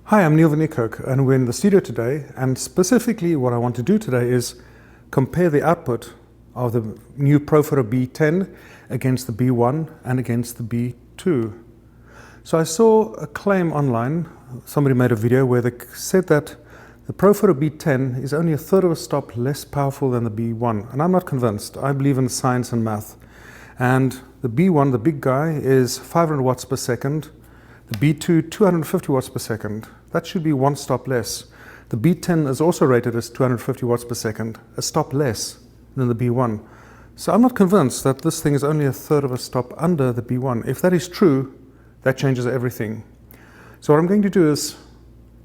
Hi, I'm Neil van Niekerk, and we're in the studio today, and specifically what I want to do today is compare the output of the new Profoto B10 against the B1 and against the B2. So I saw a claim online, somebody made a video where they said that the Profoto B10 is only a third of a stop less powerful than the B1, and I'm not convinced. I believe in science and math. And the B1, the big guy, is 500 watts per second. The B2, 250 watts per second. That should be one stop less. The B10 is also rated as 250 watts per second, a stop less than the B1. So I'm not convinced that this thing is only a third of a stop under the B1. If that is true, that changes everything. So what I'm going to do is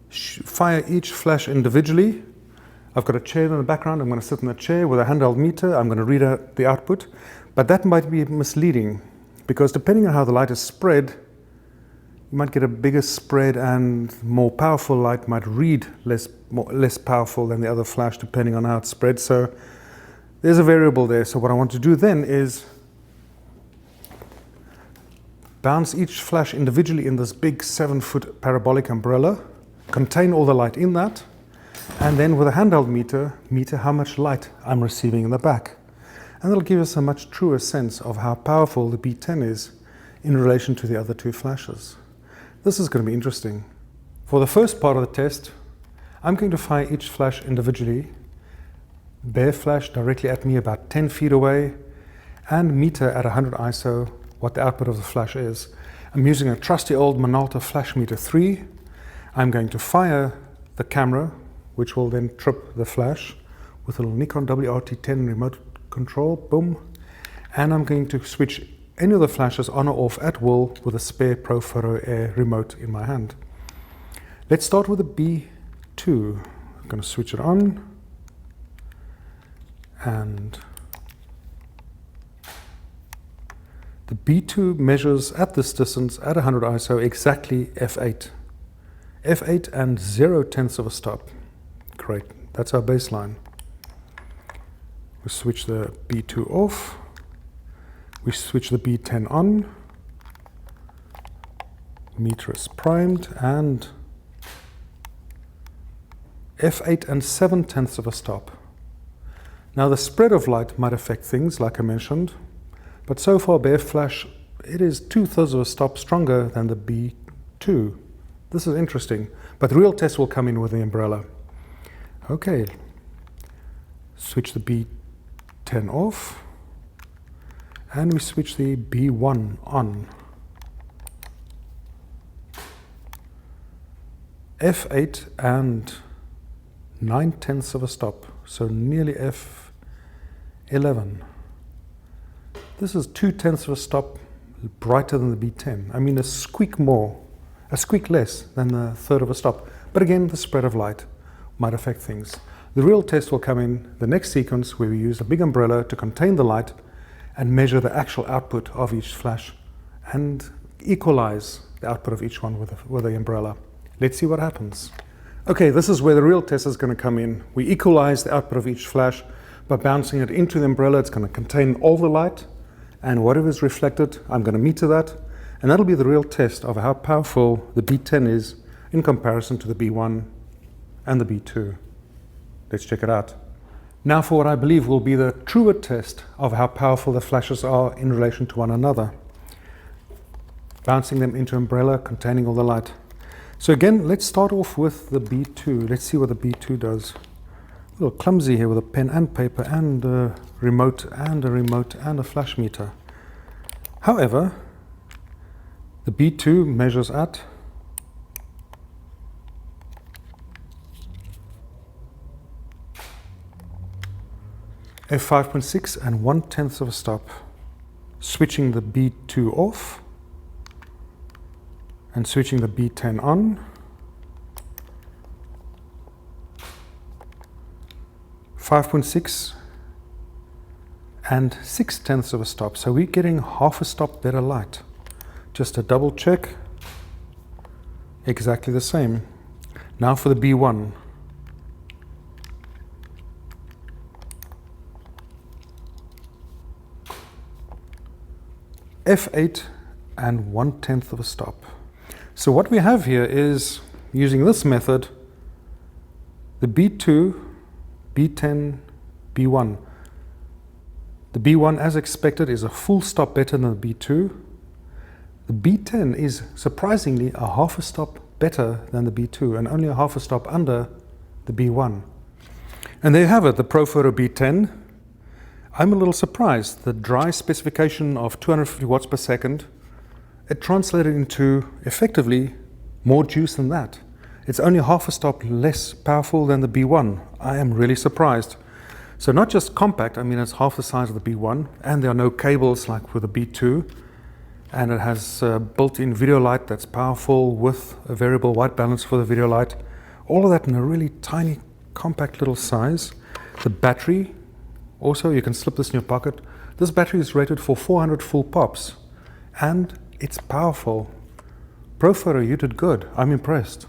fire each flash individually. I've got a chair in the background. I'm going to sit in the chair with a handheld meter. I'm going to read out the output. But that might be misleading because depending on how the light is spread, you might get a bigger spread and more powerful light might read less powerful than the other flash depending on how it's spread. So there's a variable there. So what I want to do then is bounce each flash individually in this big 7-foot parabolic umbrella, contain all the light in that, and then with a handheld meter how much light I'm receiving in the back. And that'll give us a much truer sense of how powerful the B10 is in relation to the other two flashes. This is going to be interesting. For the first part of the test, I'm going to fire each flash individually, bare flash directly at me about 10 feet away, and meter at 100 ISO what the output of the flash is. I'm using a trusty old Minolta Flash Meter 3. I'm going to fire the camera, which will then trip the flash with a little Nikon WRT10 remote control, boom. And I'm going to switch any of the flashes on or off at will with a spare Profoto Air remote in my hand. Let's start with the B2. I'm going to switch it on, and the B2 measures at this distance at 100 ISO exactly f8. f8 and 0.1 of a stop. Great, that's our baseline. We switch the B2 off. We switch the B10 on, meter is primed, and f8 and 0.7 of a stop. Now the spread of light might affect things, like I mentioned, but so far bare flash, it is 2/3 of a stop stronger than the B2. This is interesting, but the real test will come in with the umbrella. Okay, switch the B10 off. And we switch the B1 on. f8 and 0.9 of a stop, so nearly f11. This is 0.2 of a stop brighter than the B10. I mean a squeak less than the third of a stop. But again, the spread of light might affect things. The real test will come in the next sequence where we use a big umbrella to contain the light and measure the actual output of each flash and equalize the output of each one with the umbrella. Let's see what happens. Okay, this is where the real test is going to come in. We equalize the output of each flash by bouncing it into the umbrella. It's going to contain all the light, and whatever is reflected, I'm going to meter that, and that'll be the real test of how powerful the B10 is in comparison to the B1 and the B2. Let's check it out. Now for what I believe will be the truer test of how powerful the flashes are in relation to one another. Bouncing them into umbrella, containing all the light. So again, let's start off with the B2. Let's see what the B2 does. A little clumsy here with a pen and paper and a remote and a flash meter. However, the B2 measures at f5.6 and 1/10 of a stop. Switching the B2 off and switching the B10 on. 5.6 and 0.6 of a stop. So we're getting half a stop better light. Just a double check. Exactly the same. Now for the B1. f8 and 1/10 of a stop. So what we have here is using this method, the B2, B10, B1. The B1, as expected, is a full stop better than the B2. The B10 is surprisingly a half a stop better than the B2 and only a half a stop under the B1. And there you have it, the Profoto B10. I'm a little surprised. The dry specification of 250 watts per second, it translated into effectively more juice than that. It's only half a stop less powerful than the B1. I am really surprised. So not just compact, I mean it's half the size of the B1, and there are no cables like with the B2, and it has built-in video light that's powerful with a variable white balance for the video light. All of that in a really tiny, compact little size. The battery, also you can slip this in your pocket. This battery is rated for 400 full pops, and it's powerful. Profoto, you did good. I'm impressed.